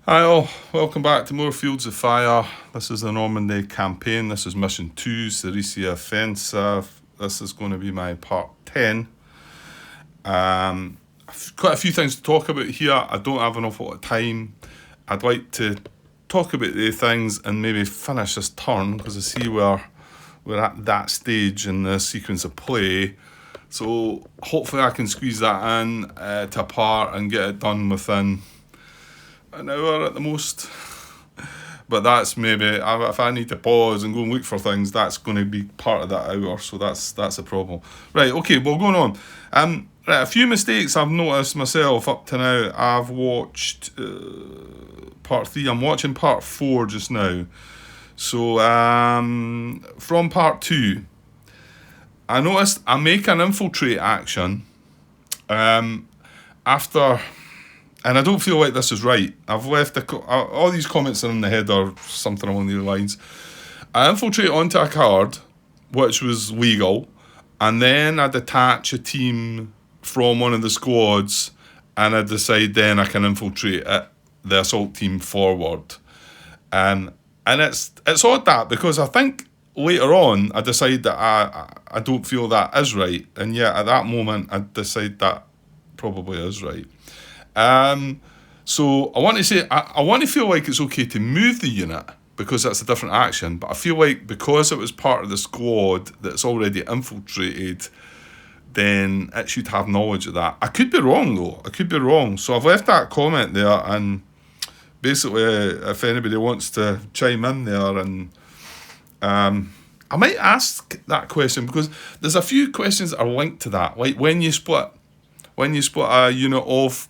Hi all, welcome back to more Fields of Fire. This is the Normandy campaign. This is mission 2, Cerisy offensive. This is going to be my part 10. Quite a few things to talk about here. I don't have an awful lot of time. I'd like to talk about the things and maybe finish this turn because I see we're at that stage in the sequence of play. So hopefully I can squeeze that in to a part and get it done within an hour at the most. But that's maybe, if I need to pause and go and look for things, that's going to be part of that hour, so that's a problem. Right, okay, well, going on. Right, a few mistakes I've noticed myself up to now. I've watched part 3, I'm watching part 4 just now. So, from part 2, I noticed I make an infiltrate action after... And I don't feel like this is right. I've left all these comments are in the head or something along these lines. I infiltrate onto a card, which was legal, and then I detach a team from one of the squads, and I decide then I can infiltrate the assault team forward. And it's odd that, because I think later on I decide that I don't feel that is right, and yet at that moment I decide that probably is right. So I want to say, I want to feel like it's okay to move the unit because that's a different action, but I feel like because it was part of the squad that's already infiltrated, then it should have knowledge of that. I could be wrong though, I could be wrong. So I've left that comment there, and basically if anybody wants to chime in there, and I might ask that question because there's a few questions that are linked to that, like when you split a unit off.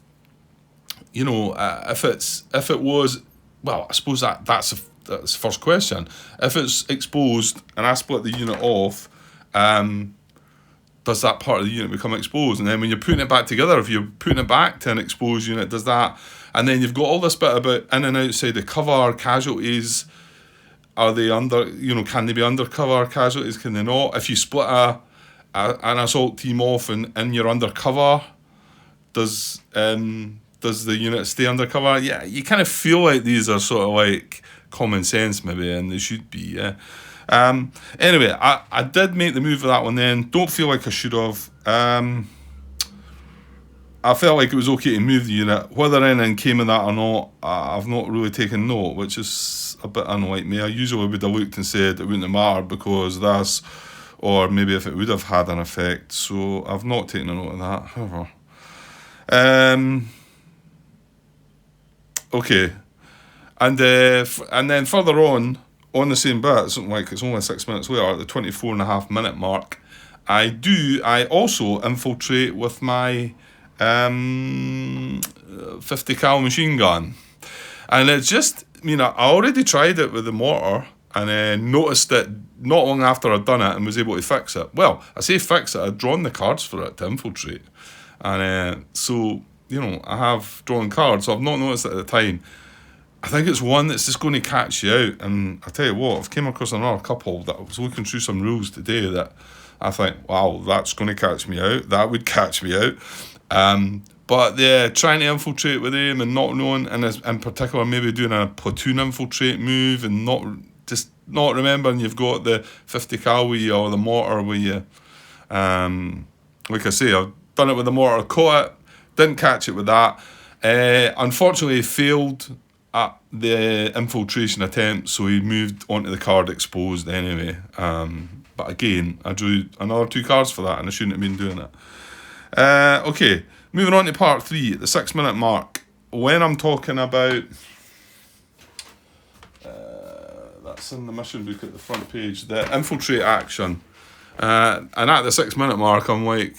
You know, if it was, well, I suppose that's the first question. If it's exposed and I split the unit off, does that part of the unit become exposed? And then when you're putting it back together, if you're putting it back to an exposed unit, does that? And then you've got all this bit about in and outside the cover casualties. Are they under? You know, can they be undercover casualties? Can they not? If you split an assault team off and you're undercover, does the unit stay undercover? Yeah, you kind of feel like these are sort of like common sense maybe, and they should be, yeah. Anyway, I did make the move for that one then. Don't feel like I should have. I felt like it was okay to move the unit. Whether anything came of that or not, I've not really taken note, which is a bit unlike me. I usually would have looked and said it wouldn't have mattered because this, or maybe if it would have had an effect. So I've not taken a note of that, however. Okay, and then further on the same bit, something like it's only 6 minutes later, at the 24.5 minute mark, I also infiltrate with my 50 cal machine gun, and it's just, you know, I already tried it with the mortar and noticed it not long after I'd done it and was able to fix it. Well, I say fix it, I'd drawn the cards for it to infiltrate, and so. You know, I have drawn cards, so I've not noticed it at the time. I think it's one that's just going to catch you out, and I tell you what, I've came across another couple that I was looking through some rules today that I think, wow, that's going to catch me out. That would catch me out. But yeah, trying to infiltrate with him and not knowing, and in particular maybe doing a platoon infiltrate move and not remembering you've got the 50 cal with you or the mortar with you. Like I say, I've done it with the mortar, caught it. Didn't catch it with that. Unfortunately, he failed at the infiltration attempt, so he moved onto the card exposed anyway. But again, I drew another 2 cards for that, and I shouldn't have been doing it. Okay, moving on to part 3, at the 6 minute mark. When I'm talking about... that's in the mission book at the front page, the infiltrate action. And at the 6 minute mark, I'm like...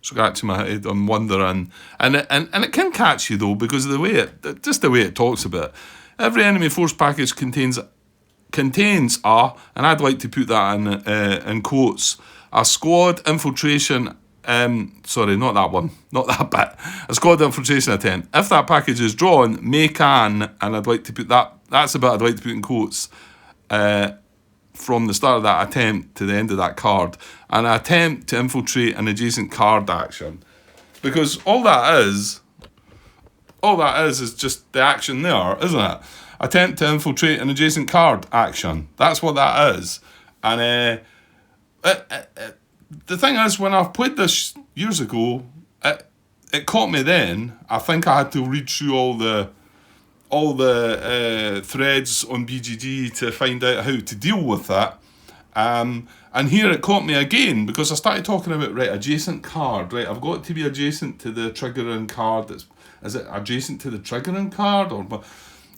scratching my head, I'm wondering, and it can catch you though, because of the way it talks about it. Every enemy force package contains a, and I'd like to put that in quotes, a squad infiltration. Sorry, not that one, not that bit. A squad infiltration attempt. If that package is drawn, and I'd like to put that. That's the bit I'd like to put in quotes. From the start of that attempt to the end of that card, an attempt to infiltrate an adjacent card action, because all that is all that is just the action there, isn't it? Attempt to infiltrate an adjacent card action. That's what that is. And the thing is, when I played this years ago, it caught me then. I think I had to read through all the threads on BGG to find out how to deal with that. And here it caught me again because I started talking about, right, adjacent card, right, I've got to be adjacent to the triggering card. Is it adjacent to the triggering card? Or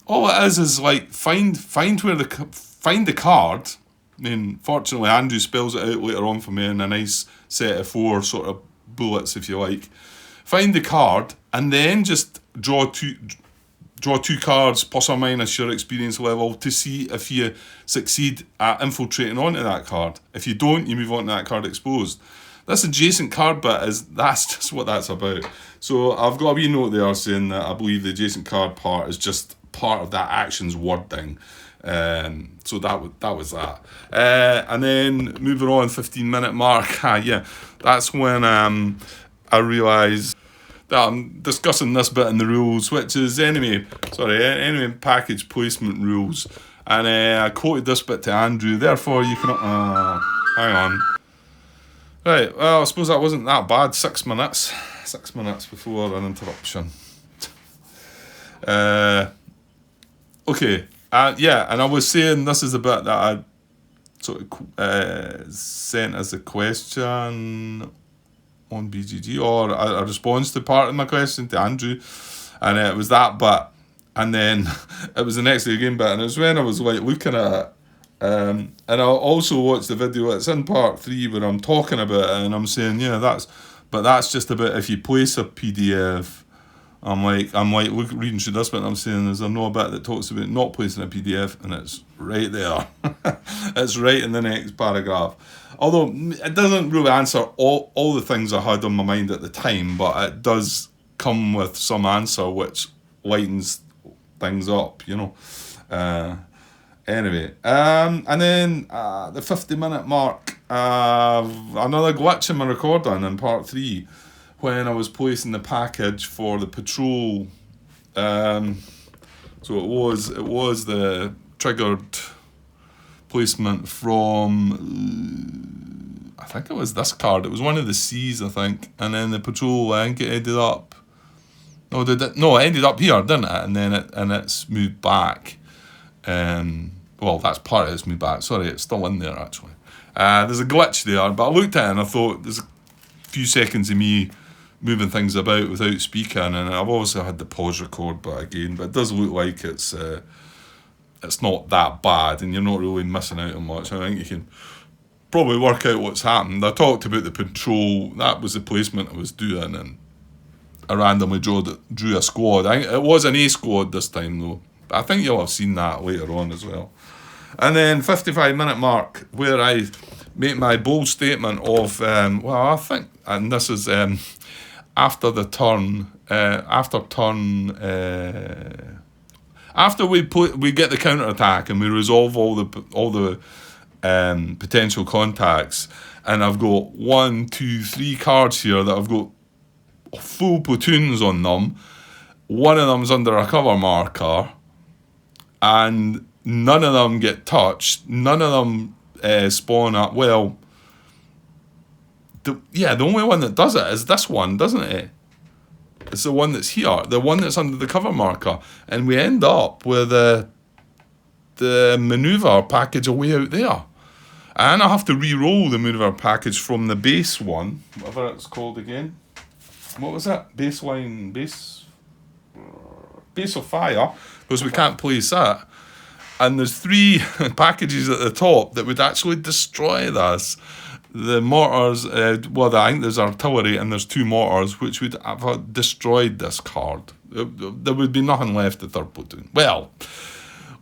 all it is like find the card. I mean, fortunately Andrew spells it out later on for me in a nice set of 4 sort of bullets, if you like. Find the card and then just draw two cards plus or minus your experience level to see if you succeed at infiltrating onto that card. If you don't, you move on to that card exposed. This adjacent card bit that's just what that's about. So I've got a wee note there saying that I believe the adjacent card part is just part of that action's wording. So that was that. And then moving on, 15-minute mark. That's when I realised that I'm discussing this bit in the rules, which is enemy package placement rules. And I quoted this bit to Andrew, therefore you can... hang on. Right, well, I suppose that wasn't that bad. 6 minutes. 6 minutes before an interruption. Okay. And I was saying this is the bit that I sort of sent as a question on BGG, or a response to part of my question to Andrew, and it was that bit, and then it was the next day again bit, and it was when I was like looking at it, and I also watched the video. It's in part 3 where I'm talking about it, and I'm saying that's just about if you place a PDF. I'm like reading through this bit, and I'm saying there's no bit that talks about not placing a PDF, and it's right there. It's right in the next paragraph. Although it doesn't really answer all the things I had on my mind at the time, but it does come with some answer which lightens things up, Anyway, and then the 50-minute mark, another glitch in my recording in part 3 when I was placing the package for the patrol. So it was the triggered placement from, I think it was this card. It was one of the C's, I think, and then the patrol. I think it ended up. No, it ended up here, didn't it? And then it's moved back. Well, that's part of it's moved back. Sorry, it's still in there actually. There's a glitch there, but I looked at it and I thought there's a few seconds of me moving things about without speaking, and I've also had the pause record, but it does look like it's not that bad, and you're not really missing out on much. I think you can probably work out what's happened. I talked about the patrol. That was the placement I was doing, and I randomly drew a squad. I think it was an A squad this time though. But I think you'll have seen that later on as well. And then 55-minute mark, where I make my bold statement of I think, and this is after we get the counter attack and we resolve all the potential contacts, and I've got 1, 2, 3 cards here that I've got full platoons on them. One of them's under a cover marker, and none of them get touched. None of them spawn up. Well, the only one that does it is this one, doesn't it? It's the one that's here, the one that's under the cover marker, and we end up with the maneuver package away out there. And I have to re-roll the maneuver package from the base one, whatever it's called again. What was that? Base of fire, because we can't place that. And there's 3 packages at the top that would actually destroy this. The mortars, I think there's artillery and there's 2 mortars, which would have destroyed this card. There would be nothing left of 3rd platoon. Well,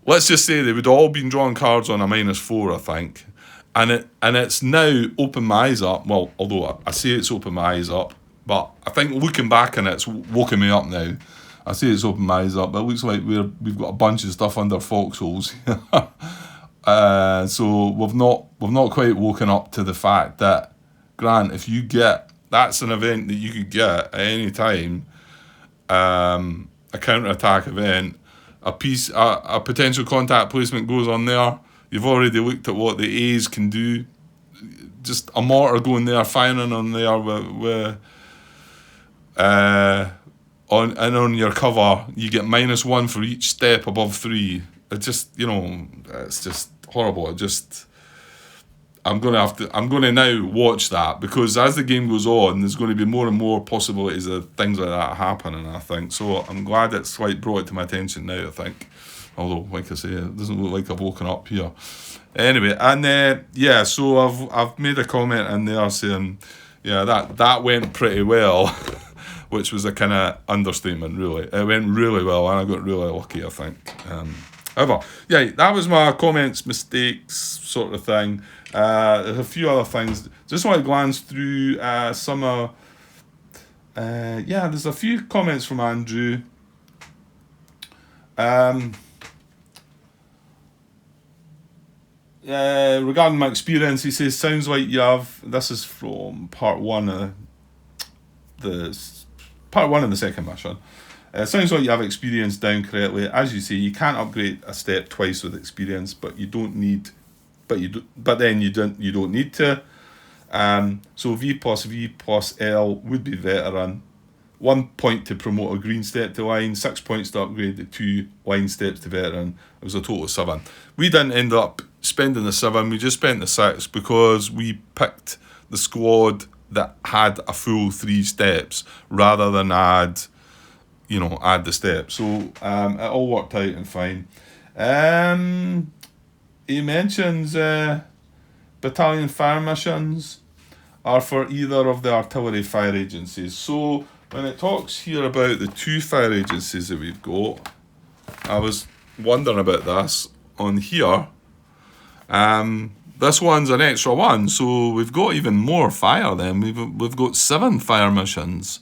let's just say they would all been drawing cards on a -4, I think. And it's now opened my eyes up. Well, although I say it's opened my eyes up, but I think looking back on it's woken me up now. I say it's opened my eyes up, but it looks like we've got a bunch of stuff under foxholes. So we've not quite woken up to the fact that, Grant, that's an event that you could get at any time, a counter-attack event, a potential contact placement goes on there. You've already looked at what the A's can do. Just a mortar going there, firing on there with on your cover, you get -1 for each step above 3. It just, it's just horrible. I'm gonna now watch that, because as the game goes on, there's going to be more and more possibilities of things like that happening, I think. So I'm glad it's brought it to my attention now, I think. Although, like I say, it doesn't look like I've woken up here. Anyway, and so I've made a comment in there saying, that went pretty well, which was a kind of understatement, really. It went really well, and I got really lucky, I think. However, that was my comments, mistakes, sort of thing. There's a few other things. Just want to glance through some of... there's a few comments from Andrew. Regarding my experience, he says, sounds like you have... This is from part one of the second mission. Sounds like you have experience down correctly. As you say, you can't upgrade a step twice with experience, but you don't need... But then you don't need to. So V plus L would be veteran. 1 point to promote a green step to line, 6 points to upgrade the 2 line steps to veteran. It was a total of 7. We didn't end up spending the 7, we just spent the 6 because we picked the squad that had a full 3 steps rather than add the steps. So it all worked out and fine. He mentions battalion fire missions are for either of the artillery fire agencies. So when it talks here about the 2 fire agencies that we've got, I was wondering about this on here. This one's an extra 1, so we've got even more fire then. We've got 7 fire missions.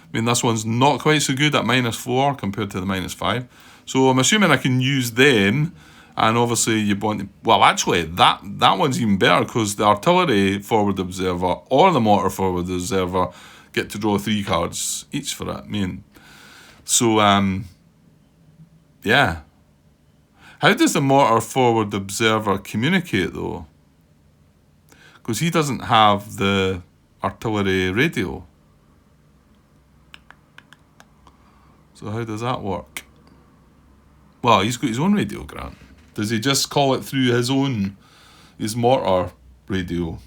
I mean, this one's not quite so good at -4 compared to the -5. So I'm assuming I can use them. And obviously you want to... Well, actually, that one's even better, because the artillery forward observer or the mortar forward observer get to draw 3 cards each for it. So, How does the mortar forward observer communicate, though? Because he doesn't have the artillery radio. So how does that work? Well, he's got his own radio, Grant. Does he just call it through his mortar radio?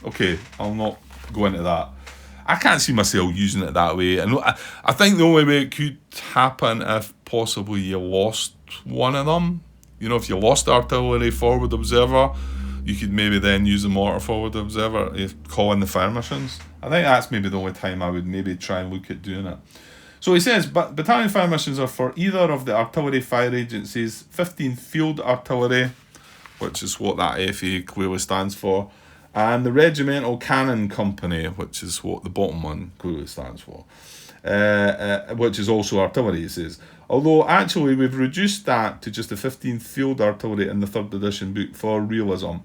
Okay, I'll not go into that. I can't see myself using it that way. And I think the only way it could happen if possibly you lost one of them. If you lost the artillery forward observer, you could maybe then use the mortar forward observer if calling the fire missions. I think that's maybe the only time I would maybe try and look at doing it. So he says, but battalion fire missions are for either of the artillery fire agencies, 15th Field Artillery, which is what that FA clearly stands for, and the Regimental Cannon Company, which is what the bottom one clearly stands for, which is also artillery, he says. Although actually we've reduced that to just the 15th Field Artillery in the 3rd edition book for realism.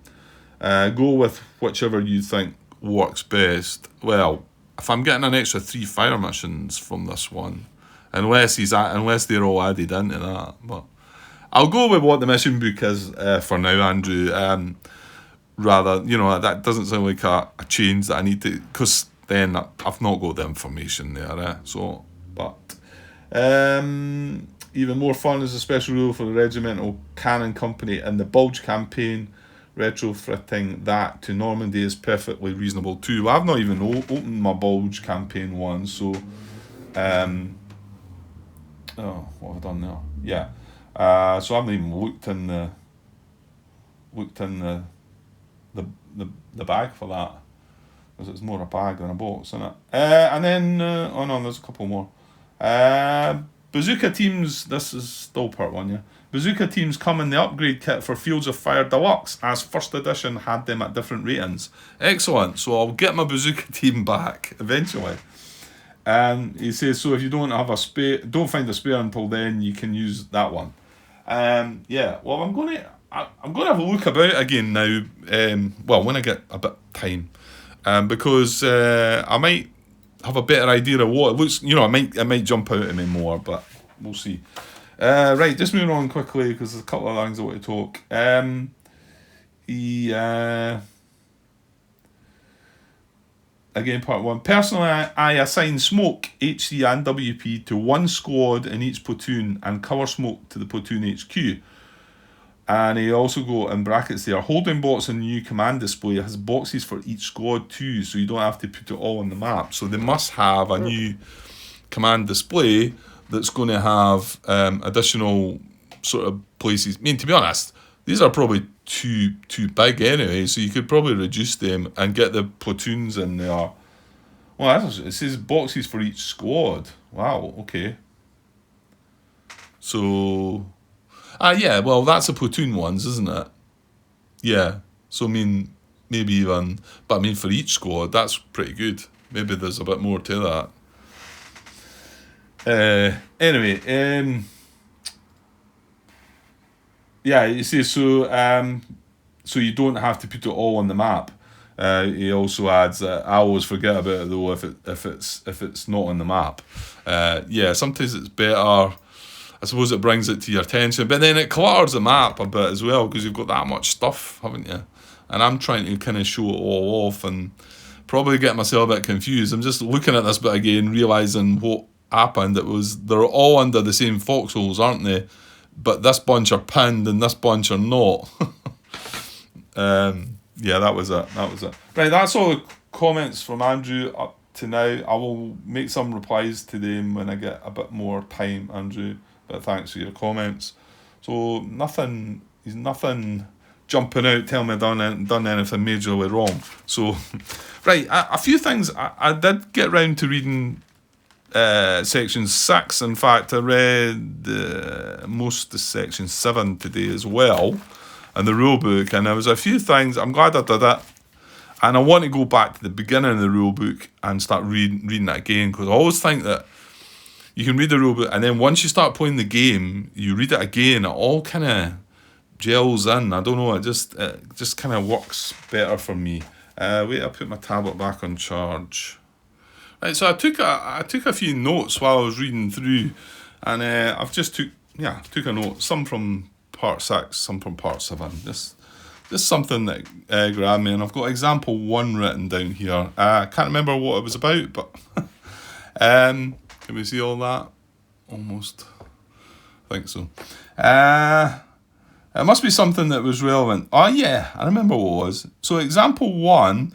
Go with whichever you think works best. Well, if I'm getting an extra 3 fire missions from this one, unless they're all added into that, but I'll go with what the mission book is for now, Andrew. Rather, that doesn't sound like a change that I need to, because then I've not got the information there. So, but even more fun is a special rule for the Regimental Cannon Company in the Bulge campaign. Retrofitting that to Normandy is perfectly reasonable too. Well, I've not even opened my Bulge campaign one, so what have I done there? Yeah, so I haven't even looked in the bag for that, because it's more a bag than a box, isn't it? And then there's a couple more. Bazooka teams. This is still part 1, yeah. Bazooka teams come in the upgrade kit for Fields of Fire Deluxe, as 1st edition had them at different ratings. Excellent. So I'll get my bazooka team back eventually. And he says, so if you don't have don't find a spare until then, you can use that one. Well, I'm going to have a look about again now. When I get a bit of time, because I might have a better idea of what it looks. It might jump out at me more, but we'll see. Right, just moving on quickly because there's a couple of things I want to talk. Again, part 1. Personally, I assign smoke, HC and WP to one squad in each platoon and cover smoke to the platoon HQ. And he also got in brackets there, holding box in the new command display has boxes for each squad too, so you don't have to put it all on the map. So they must have a new command display that's going to have additional sort of places. I mean, to be honest, these are probably too big anyway, so you could probably reduce them and get the platoons in there. Well, it says boxes for each squad. Wow, okay. So, yeah, well, that's the platoon ones, isn't it? Yeah, so I mean, maybe even, but I mean, for each squad, that's pretty good. Maybe there's a bit more to that. Anyway, yeah, you see, so you don't have to put it all on the map. He also adds that I always forget about it though if it's not on the map. Yeah, sometimes it's better. I suppose it brings it to your attention, but then it clutters the map a bit as well because you've got that much stuff, haven't you? And I'm trying to kind of show it all off and probably get myself a bit confused. I'm just looking at this bit again, realising what happened. They're all under the same foxholes, aren't they? But this bunch are pinned and this bunch are not. Yeah, that was it. Right, that's all the comments from Andrew up to now. I will make some replies to them when I get a bit more time, Andrew. But thanks for your comments. So he's nothing jumping out, telling me I've done anything majorly wrong. So, right, a few things. I did get round to reading section 6. In fact, I read most of section 7 today as well in the rule book, and there was a few things. I'm glad I did it, and I want to go back to the beginning of the rule book and start reading it again, because I always think that you can read the rule book and then once you start playing the game, you read it again, it all kind of gels in. I don't know, it just kind of works better for me. Wait, I'll put my tablet back on charge. Right, so I took a few notes while I was reading through, and I've just took a note, some from part 6, some from part 7. Just something that grabbed me, and I've got example 1 written down here. I can't remember what it was about, but can we see all that? Almost. I think so. It must be something that was relevant. Oh yeah, I remember what it was. So example 1.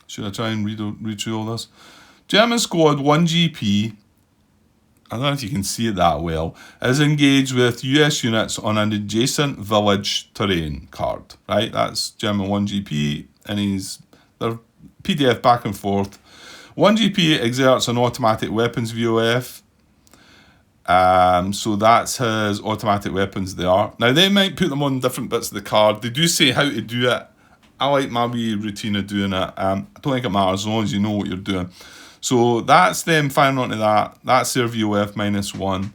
Should I try and read through all this? German squad 1GP, I don't know if you can see it that well, is engaged with US units on an adjacent village terrain card. Right, that's German 1GP, and they're PDF back and forth. 1GP exerts an automatic weapons VOF. So that's his automatic weapons there. Now they might put them on different bits of the card. They do say how to do it. I like my wee routine of doing it. I don't think it matters as long as you know what you're doing. So that's them firing onto that. That's their VOF -1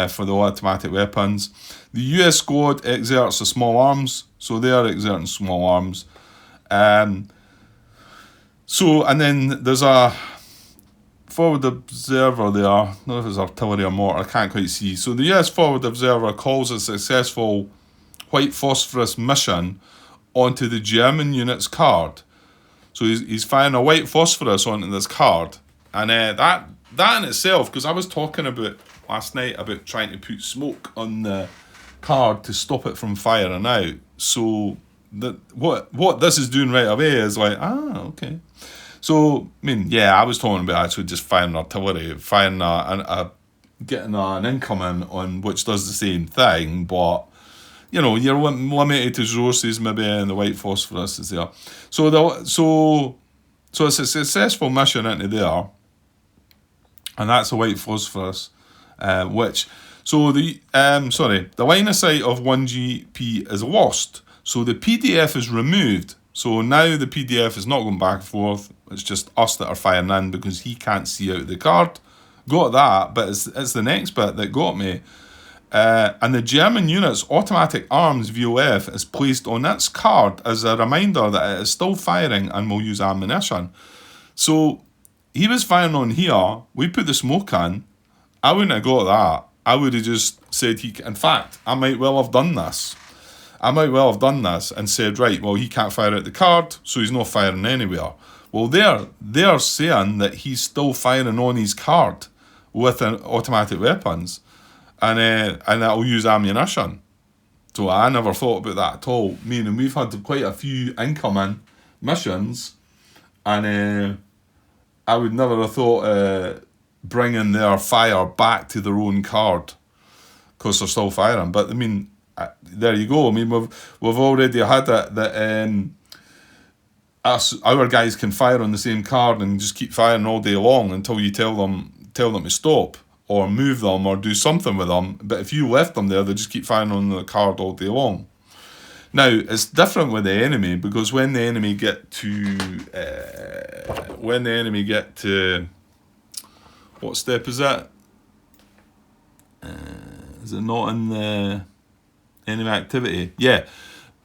for the automatic weapons. The US squad exerts the small arms. So they are exerting small arms. And then there's a forward observer there. I don't know if it's artillery or mortar. I can't quite see. So the US forward observer calls a successful white phosphorus mission onto the German unit's card. So he's firing a white phosphorus onto this card. And that in itself, because I was talking about last night about trying to put smoke on the card to stop it from firing out. So what this is doing right away is like, okay. So, I mean, yeah, I was talking about actually just firing artillery, getting an incoming on which does the same thing, but you know, you're limited to resources maybe, and the white phosphorus is there. So it's a successful mission into there, and that's a white phosphorus, the line of sight of 1GP is lost. So the PDF is removed. So now the PDF is not going back and forth. It's just us that are firing in because he can't see out the card. Got that, but it's the next bit that got me. And the German unit's automatic arms VOF is placed on its card as a reminder that it is still firing and will use ammunition. So he was firing on here. We put the smoke in. I wouldn't have got that. I would have just said in fact, I might well have done this. And said, right, well, he can't fire at the card, so he's not firing anywhere. Well, they're saying that he's still firing on his card with an automatic weapons, and that'll use ammunition. So I never thought about that at all. Meaning we've had quite a few incoming missions, and I would never have thought bringing their fire back to their own card because they're still firing. But I mean, there you go. I mean, we've already had it that our guys can fire on the same card and just keep firing all day long until you tell them to stop or move them or do something with them. But if you left them there, they just keep firing on the card all day long. Now, it's different with the enemy, because when the enemy get to what step is that? Is it not in the enemy activity? Yeah,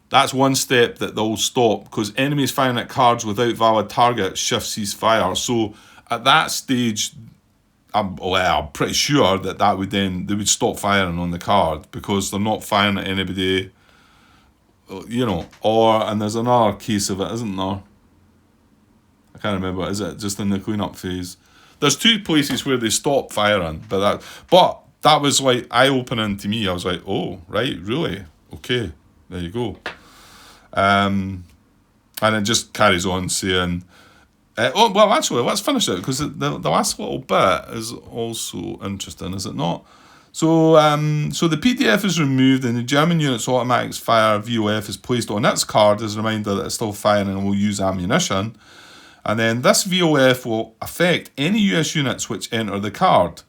that's one step that they'll stop, because enemies firing at cards without valid target shifts ceasefire. So at that stage, I'm pretty sure that would then, they would stop firing on the card because they're not firing at anybody, you know. And there's another case of it, isn't there? I can't remember. Is it just in the cleanup phase? There's two places where they stop firing, but that was like eye-opening to me. I was like, oh, right, really? Okay, there you go. And it just carries on saying, well, actually, let's finish it, because the last little bit is also interesting, is it not? So the PDF is removed and the German unit's automatic fire VOF is placed on its card as a reminder that it's still firing and will use ammunition. And then this VOF will affect any US units which enter the card.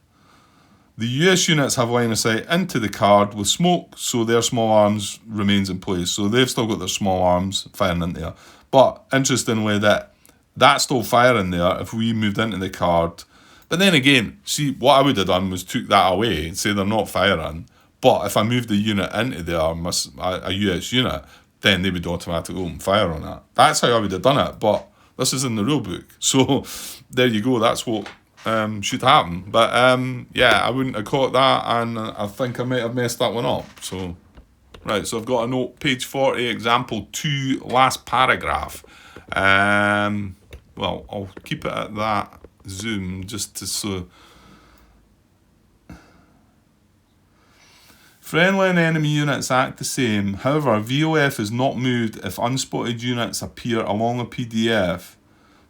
The US units have line of sight into the card with smoke, so their small arms remains in place. So they've still got their small arms firing in there. But interestingly, that's still firing there if we moved into the card. But then again, see, what I would have done was took that away and say they're not firing. But if I moved the unit into there, a US unit, then they would automatically open fire on that. That's how I would have done it. But this is in the rule book. So there you go. That's what should happen. But yeah, I wouldn't have caught that, and I think I might have messed that one up. So, right, so I've got a note, page 40, example 2, last paragraph. Well, I'll keep it at that zoom just to so. Friendly and enemy units act the same. However, VOF is not moved if unspotted units appear along a PDF.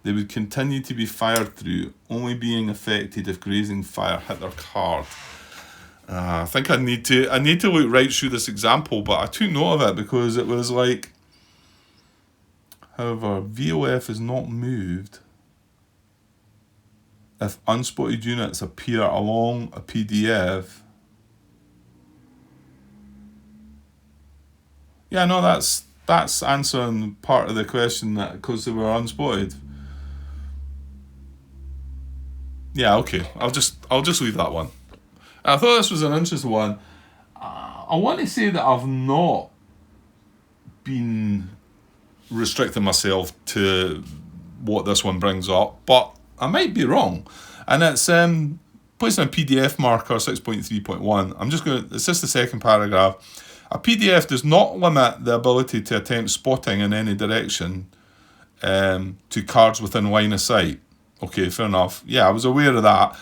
They would continue to be fired through, only being affected if grazing fire hit their card. I think I need to look right through this example, but I took note of it because it was like, however, VOF is not moved if unspotted units appear along a PDF. Yeah, no, that's answering part of the question, that because they were unspotted. Yeah, okay. I'll just leave that one. I thought this was an interesting one. I want to say that I've not been restricting myself to what this one brings up, but I might be wrong. And it's placing a PDF marker 6.3.1. It's just the second paragraph. A PDF does not limit the ability to attempt spotting in any direction to cards within line of sight. Okay, fair enough. Yeah, I was aware of that.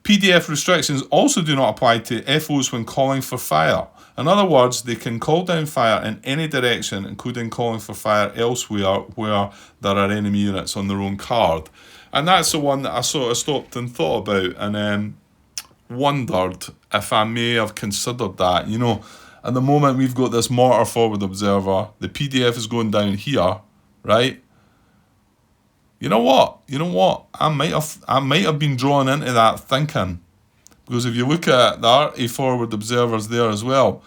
PDF restrictions also do not apply to FOs when calling for fire. In other words, they can call down fire in any direction, including calling for fire elsewhere where there are enemy units on their own card. And that's the one that I sort of stopped and thought about and wondered if I may have considered that. You know, at the moment we've got this mortar forward observer, the PDF is going down here, right? You know what? I might have been drawn into that thinking, because if you look at the RT forward observers there as well,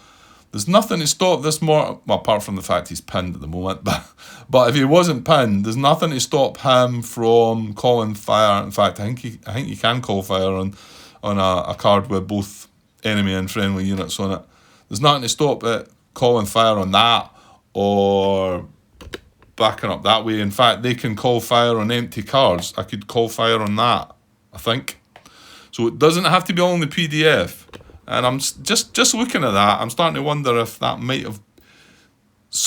there's nothing to stop this mortar. Well, apart from the fact he's pinned at the moment, but if he wasn't pinned, there's nothing to stop him from calling fire. In fact, I think you can call fire on a card with both enemy and friendly units on it. There's nothing to stop it calling fire on that, or backing up that way. In fact, they can call fire on empty cards. I could call fire on that, I think. So it doesn't have to be all in the PDF. And I'm just looking at that, I'm starting to wonder if that might have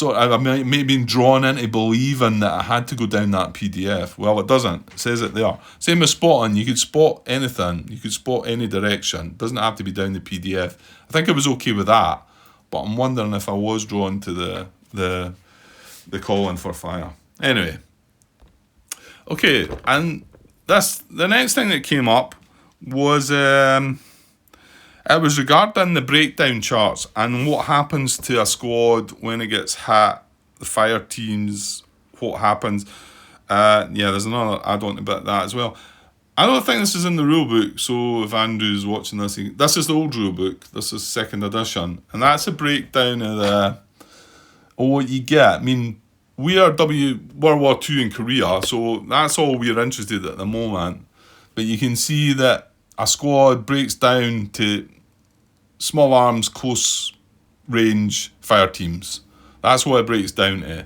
I might have been drawn into believing that I had to go down that PDF. Well, it doesn't. It says it there. Same as spotting. You could spot anything. You could spot any direction. It doesn't have to be down the PDF. I think I was okay with that, but I'm wondering if I was drawn to the calling for fire. Anyway. Okay, and the next thing that came up was it was regarding the breakdown charts and what happens to a squad when it gets hit, the fire teams, what happens. There's another add-on about that as well. I don't think this is in the rule book, so if Andrew's watching this, this is the old rule book. This is 2nd edition, and that's a breakdown of what you get. I mean, we are World War II in Korea, so that's all we're interested in at the moment. But you can see that a squad breaks down to small arms, close range fire teams. That's what it breaks down to,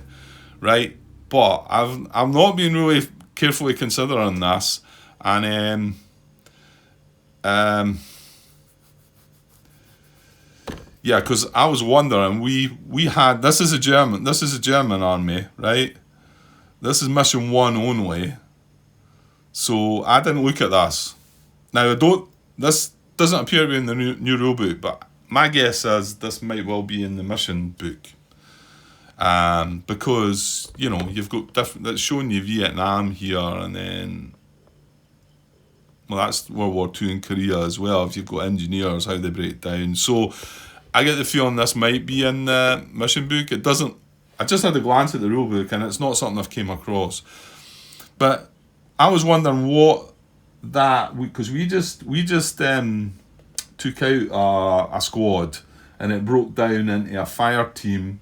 right? But I've not been really carefully considering this, and because I was wondering, we had this is a German army, right? This is mission 1 only, so I didn't look at this. Now this doesn't appear to be in the new rule book, but my guess is this might well be in the mission book. Because, you've got different, that's showing you Vietnam here, and then, well, that's World War II in Korea as well, if you've got engineers, how they break down. So, I get the feeling this might be in the mission book. It doesn't, I just had a glance at the rule book, and it's not something I've came across. But, I was wondering what because we just took out a squad, and it broke down into a fire team.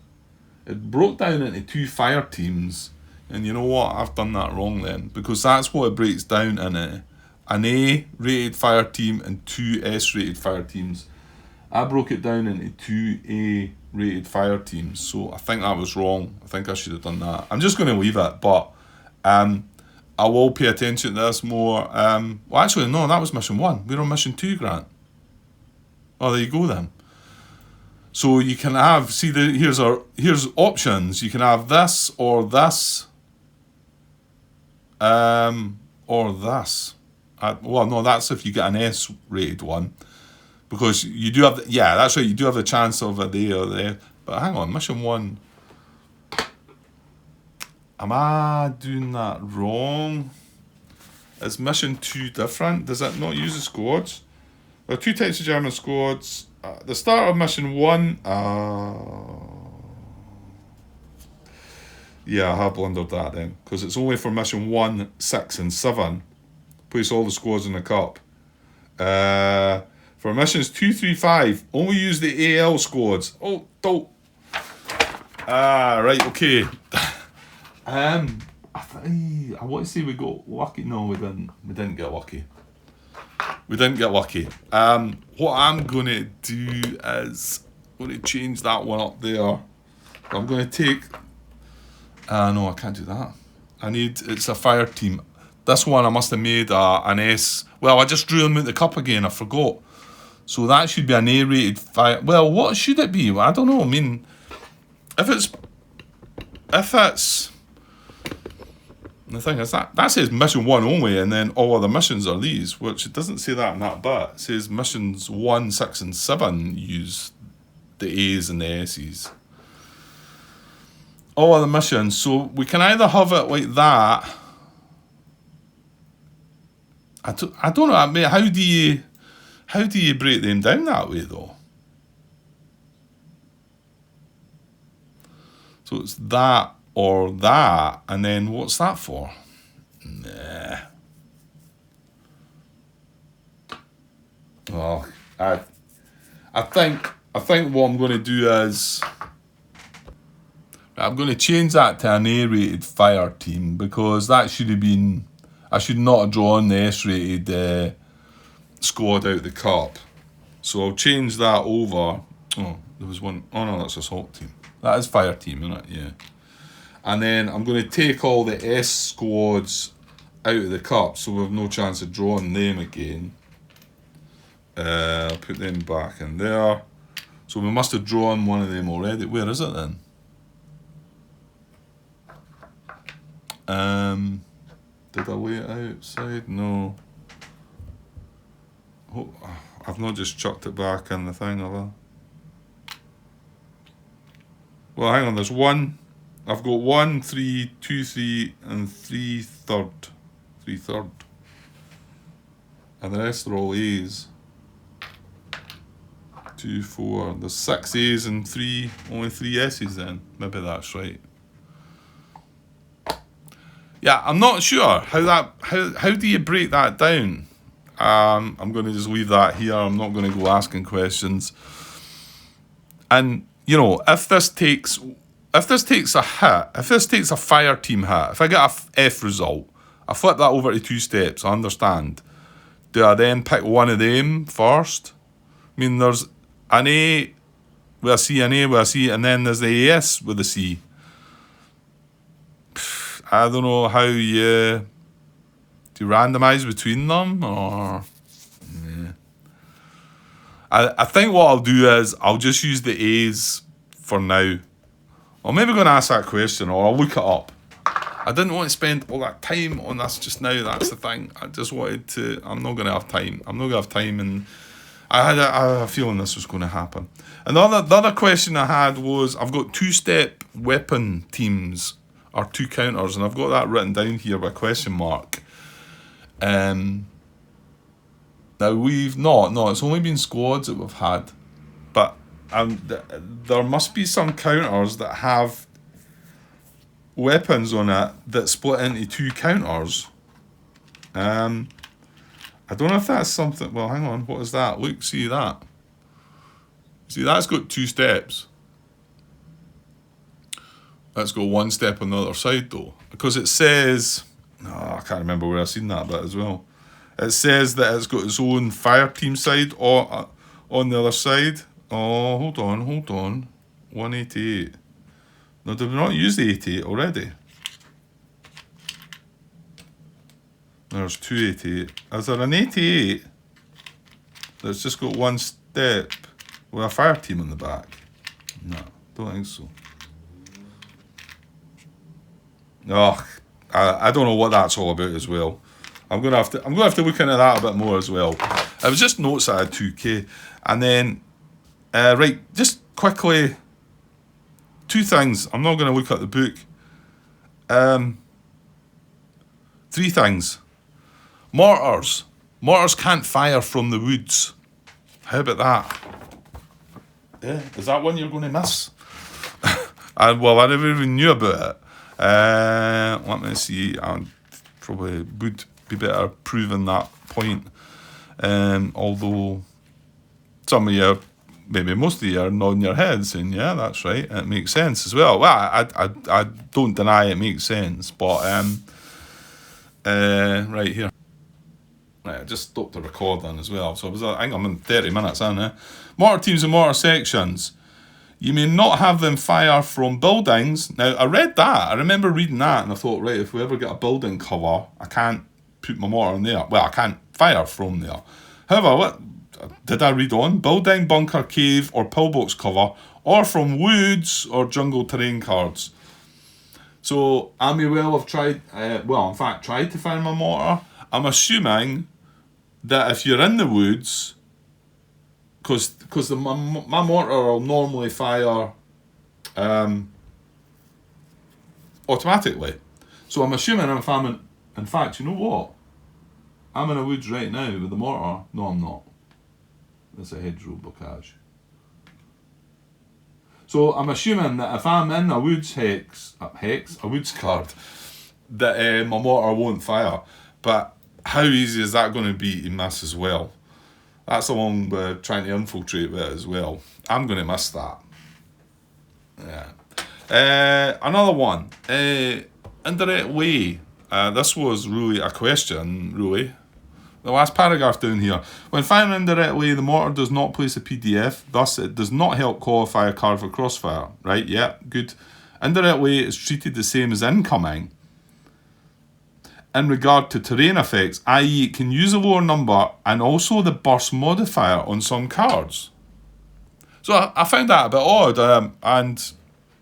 It broke down into 2 fire teams, and you know what? I've done that wrong then, because that's what it breaks down into: an A-rated fire team and 2 S-rated fire teams. I broke it down into 2 A-rated fire teams, so I think that was wrong. I think I should have done that. I'm just going to leave it, but I will pay attention to this more. Well, actually, no, that was mission 1. We're on mission 2, Grant. Oh, there you go then. So you can have, here's options. You can have this or this, or this. Well, no, that's if you get an S-rated one, because you do have, that's right, you do have the chance of a there or there. But hang on, mission 1. Am I doing that wrong? Is mission 2 different? Does it not use the squads? There are 2 types of German squads. The start of mission 1. I have blundered that then, because it's only for mission 1, 6, and 7. Place all the squads in the cup. For missions 2, 3, 5, only use the AL squads. Oh, don't. Right, okay. I want to say we got lucky. No, we didn't. We didn't get lucky. What I'm going to do is I'm going to change that one up there. I'm going to take... no, I can't do that. It's a fire team. This one I must have made an S. Well, I just drew them out the cup again. I forgot. So that should be an A-rated fire. Well, what should it be? I don't know. I mean, if it's... The thing is, that says mission 1 only, and then all other missions are these, which it doesn't say that in that bit. It says missions 1, 6, and 7 use the A's and the S's. All other missions. So we can either have it like that. I don't know. I mean, how do you break them down that way though? So it's that or that, and then what's that for? Nah. Well, I think what I'm going to do is I'm going to change that to an A-rated fire team, because that should have been, I should not have drawn the S-rated squad out the cup. So I'll change that over. Oh, there was one. Oh no, that's assault team. That is fire team, isn't it? Yeah. And then I'm going to take all the S squads out of the cup, so we've no chance of drawing them again. I'll put them back in there. So we must have drawn one of them already. Where is it then? Did I lay it outside? No. Oh, I've not just chucked it back in the thing, have I? Well, hang on, there's one. I've got 1, 3, 2, 3, and 3 third. 3 third. And the rest are all A's. 2, 4. There's 6 A's and only 3 S's then. Maybe that's right. Yeah, I'm not sure how do you break that down? I'm going to just leave that here. I'm not going to go asking questions. And you know, if this takes a hit, if this takes a fire team hit, if I get a F result, I flip that over to 2 steps. I understand. Do I then pick one of them first? I mean, there's an A with a C, an A with a C, and then there's the AS with a C. I don't know how do you randomise between them, or yeah. I think what I'll do is I'll just use the A's for now. I'm maybe going to ask that question, or I'll look it up. I didn't want to spend all that time on this just now. That's the thing. I just wanted to. I'm not going to have time. And I had a feeling this was going to happen. And the other question I had was, I've got 2-step weapon teams, or 2 counters, and I've got that written down here by question mark. Now it's only been squads that we've had, but there must be some counters that have weapons on it that split into 2 counters. I don't know if that's something. Well, hang on. What is that? Look, see that. See, that's got 2 steps. That's got 1 step on the other side though, because it says. I can't remember where I've seen that bit as well. It says that it's got its own fire team side on the other side. Oh, hold on. 188. No, did we not use the 88 already? There's 288. Is there an 88 that's just got 1 step with a fire team on the back? No, don't think so. Oh, I don't know what that's all about as well. I'm gonna have to look into that a bit more as well. It was just notes I had 2K, and then right, just quickly, 2 things. I'm not gonna look at the book. 3 things. Mortars can't fire from the woods. How about that? Yeah, is that one you're going to miss? I never even knew about it. Let me see. I probably would be better proving that point. Although some of you, maybe most of you, are nodding your heads saying, "Yeah, that's right. It makes sense as well." Well, I don't deny it makes sense, but right here. Right, I just stopped the recording as well. So I think I'm in 30 minutes in now. Mortar teams and mortar sections. You may not have them fire from buildings. Now, I read that. I remember reading that, and I thought, right, if we ever get a building cover, I can't put my mortar in there. Well, I can't fire from there. However, what did I read on? Building, bunker, cave, or pillbox cover, or from woods or jungle terrain cards. So I may well have tried to fire my mortar. I'm assuming that if you're in the woods, because my mortar will normally fire automatically. So I'm assuming if I'm in fact, you know what? I'm in the woods right now with the mortar. No, I'm not. That's a hedgerow blockage. So I'm assuming that if I'm in a woods a woods card, that my mortar won't fire. But how easy is that going to be to miss as well? That's along with trying to infiltrate with it as well. I'm going to miss that. Yeah. Another one. Indirect way. This was really a question, really. The last paragraph down here. When firing indirectly, the mortar does not place a PDF. Thus, it does not help qualify a card for crossfire. Right? Yeah, good. Indirect weight is treated the same as incoming in regard to terrain effects, i.e. it can use a lower number and also the burst modifier on some cards. So I found that a bit odd, and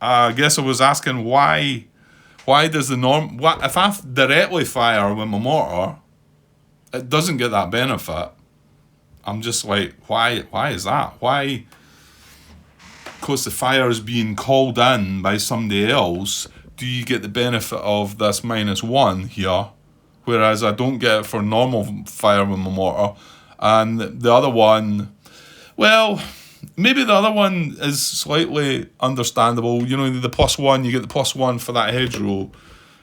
I guess I was asking why does if I directly fire with my mortar, it doesn't get that benefit. I'm just like, why is that? Why? Because the fire is being called in by somebody else, do you get the benefit of this -1 here, whereas I don't get it for normal fire with my mortar? And the other one, well, maybe the other one is slightly understandable. You know, the +1, you get the +1 for that hedgerow.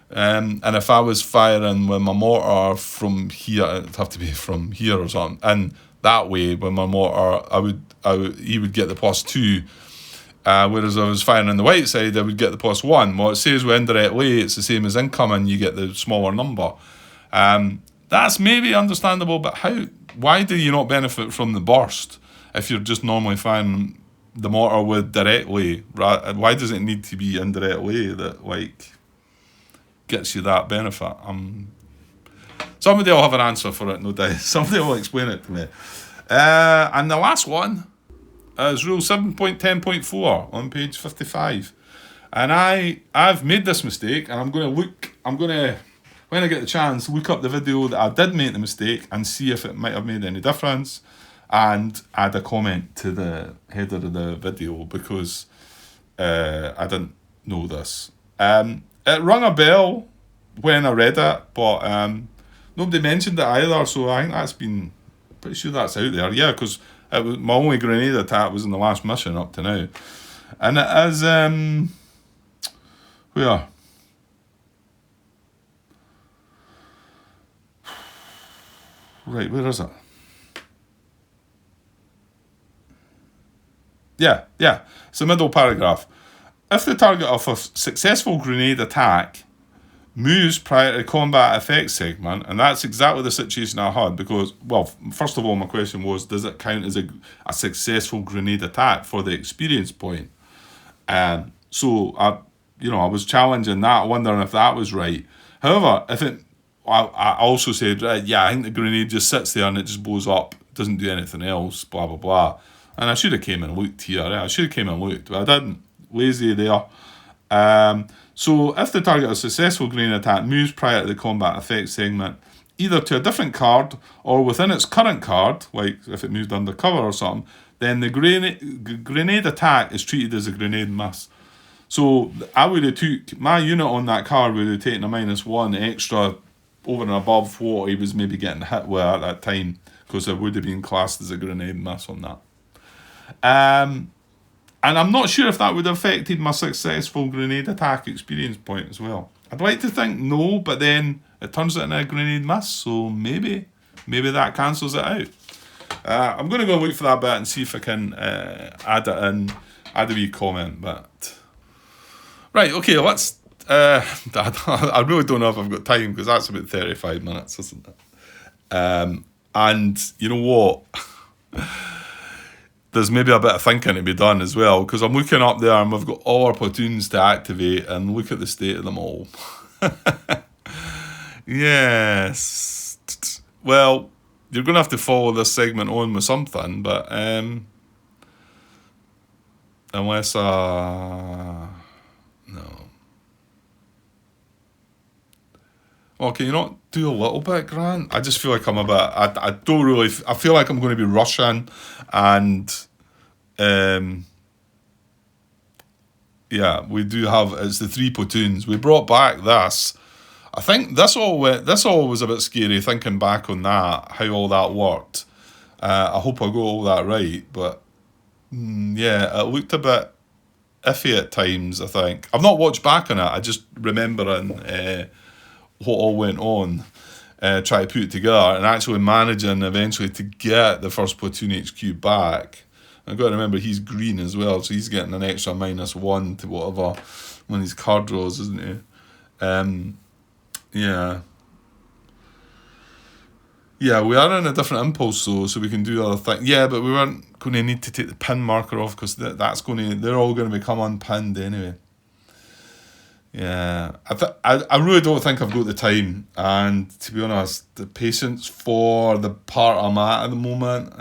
And if I was firing with my mortar from here, it'd have to be from here or something. And that way, with my mortar, he would get the +2. Whereas I was firing on the white side, I would get the +1. Well, it says with indirect weight, it's the same as incoming, you get the smaller number. That's maybe understandable, but why do you not benefit from the burst if you're just normally firing the mortar with direct weight? Why does it need to be indirect weight that, like, gets you that benefit? Somebody will have an answer for it, no doubt. Somebody will explain it to me. And the last one is Rule 7.10.4 on page 55. And I've made this mistake, and I'm going to, when I get the chance, look up the video that I did make the mistake and see if it might have made any difference, and add a comment to the header of the video, because I didn't know this. It rung a bell when I read it, but nobody mentioned it either, so I think pretty sure that's out there. Yeah, because my only grenade attack was in the last mission up to now. And it is, where? Right, where is it? Yeah, it's the middle paragraph. If the target of a successful grenade attack moves prior to the combat effects segment, and that's exactly the situation I had, because, well, first of all, my question was, does it count as a successful grenade attack for the experience point? So I was challenging that, wondering if that was right. However, I also said, I think the grenade just sits there and it just blows up, doesn't do anything else, blah, blah, blah. And I should have came and looked here. I should have came and looked, but I didn't. Lazy there. So if the target of a successful grenade attack moves prior to the combat effects segment, either to a different card or within its current card, like if it moved undercover or something, then the grenade attack is treated as a grenade miss. So I would have took, my unit on that card would have taken a -1 extra over and above what he was maybe getting hit with at that time, because it would have been classed as a grenade miss on that. And I'm not sure if that would have affected my successful grenade attack experience point as well. I'd like to think no, but then it turns it into a grenade miss, so maybe that cancels it out. I'm going to go look for that bit and see if I can add it in, add a wee comment. But right, okay, let's... I really don't know if I've got time, because that's about 35 minutes, isn't it? And you know what? There's maybe a bit of thinking to be done as well, because I'm looking up there and we've got all our platoons to activate, and look at the state of them all. Yes. Well, you're going to have to follow this segment on with something, but unless no. Well, can you not do a little bit, Grant? I just feel like I'm a bit... I don't really... I feel like I'm going to be rushing, and... yeah, we do have... It's the 3 platoons. We brought back this. I think this all was a bit scary, thinking back on that, how all that worked. I hope I got all that right, but... yeah, it looked a bit iffy at times, I think. I've not watched back on it. I just remembering... what all went on, try to put it together, and actually managing eventually to get the first platoon HQ back. I've got to remember he's green as well, so he's getting an extra -1 to whatever when his card draws, isn't he? Yeah, we are in a different impulse though, so we can do other things. Yeah, but we weren't going to need to take the pin marker off, because they're all going to become unpinned anyway. Yeah, I really don't think I've got the time, and to be honest, the patience for the part I'm at the moment.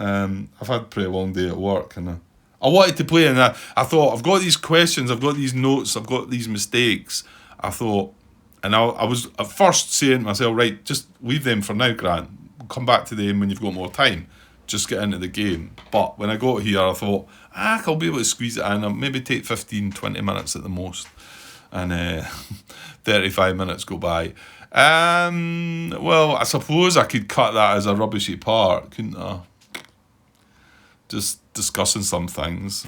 I've had a pretty long day at work, and I wanted to play, and I thought I've got these questions, I've got these notes, I've got these mistakes. I thought, and I was at first saying to myself, right, just leave them for now, Grant. Come back to them when you've got more time. Just get into the game. But when I got here, I thought, I'll be able to squeeze it in. I'll maybe take 15, 20 minutes at the most. And 35 minutes go by. Well, I suppose I could cut that as a rubbishy part, couldn't I? Just discussing some things.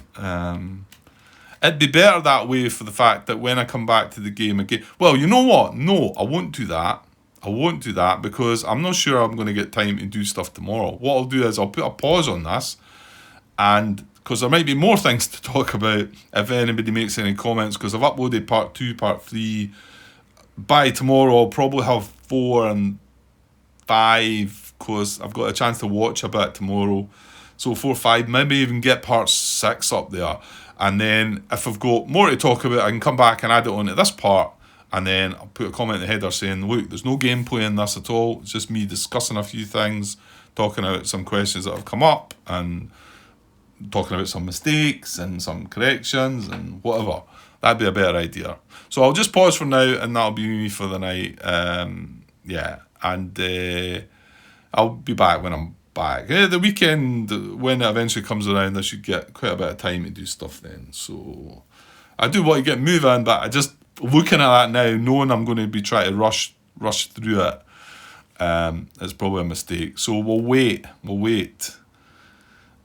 It'd be better that way for the fact that when I come back to the game again... Well, you know what? No, I won't do that. I won't do that because I'm not sure I'm going to get time to do stuff tomorrow. What I'll do is I'll put a pause on this, and because there might be more things to talk about if anybody makes any comments, because I've uploaded part 2, part 3. By tomorrow I'll probably have 4 and 5, because I've got a chance to watch a bit tomorrow. So 4, 5, maybe even get part 6 up there. And then if I've got more to talk about, I can come back and add it on to this part. And then I'll put a comment in the header saying, look, there's no gameplay in this at all. It's just me discussing a few things, talking about some questions that have come up, and talking about some mistakes and some corrections and whatever. That'd be a better idea. So I'll just pause for now, and that'll be me for the night. Yeah, and I'll be back when I'm back. The weekend, when it eventually comes around, I should get quite a bit of time to do stuff then. So I do want to get moving, but I just... looking at that now, knowing I'm going to be trying to rush through it, it's probably a mistake. So we'll wait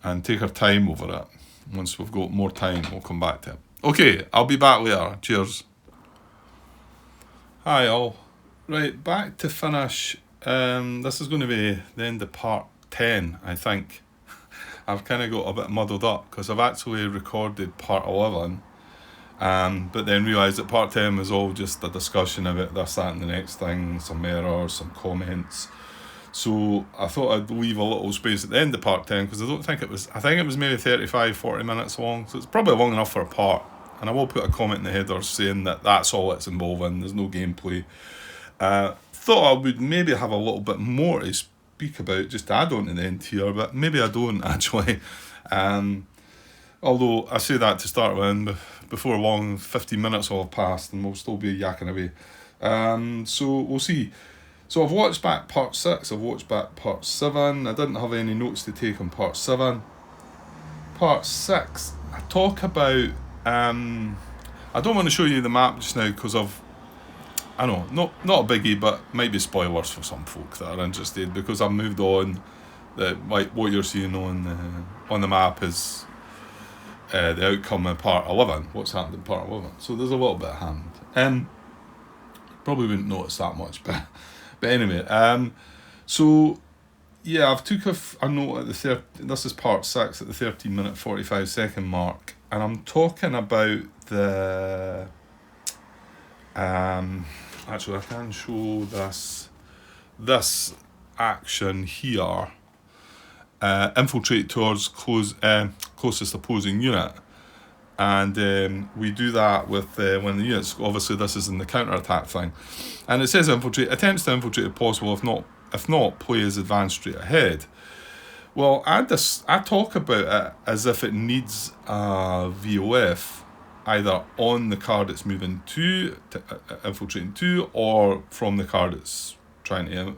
and take our time over it. Once we've got more time, we'll come back to it. Okay, I'll be back later. Cheers. Hi all. Right, back to finish. This is going to be the end of part 10, I think. I've kind of got a bit muddled up because I've actually recorded part 11. But then realised that part 10 was all just a discussion about this, that and the next thing, some errors, some comments. So I thought I'd leave a little space at the end of part 10, because I think it was maybe 35, 40 minutes long, so it's probably long enough for a part. And I will put a comment in the header saying that that's all it's involving, there's no gameplay. Thought I would maybe have a little bit more to speak about, just to add on to the end here, but maybe I don't actually. Although I say that to start with, before long, 15 minutes will have passed and we'll still be yakking away. So we'll see. So I've watched back part 6, I've watched back part 7. I didn't have any notes to take on part 7. Part 6, I talk about... I don't want to show you the map just now because I know, not a biggie, but might be spoilers for some folk that are interested, because I've moved on. Like what you're seeing on the map is the outcome of part 11, what's happened in part 11. So there's a little bit of hand. Probably wouldn't notice that much, but anyway. So yeah, I've took a note at this is part 6 at the 13-minute 45-second mark, and I'm talking about the actually I can show this action here. Infiltrate towards closest opposing unit, and we do that with when the units, obviously this is in the counter-attack thing, and it says infiltrate, attempts to infiltrate if possible, if not play as advanced straight ahead. Well, I talk about it as if it needs a VOF either on the card it's moving to infiltrating to, or from the card it's trying to,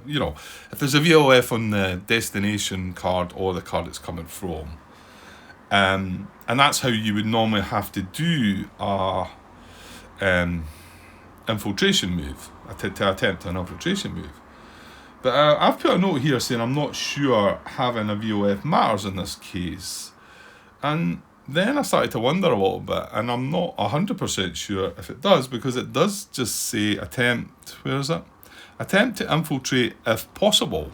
if there's a VOF on the destination card or the card it's coming from. And that's how you would normally have to do a infiltration move, to attempt an infiltration move. But I've put a note here saying I'm not sure having a VOF matters in this case. And then I started to wonder a little bit, and I'm not 100% sure if it does, because it does just say attempt, where is it? Attempt to infiltrate if possible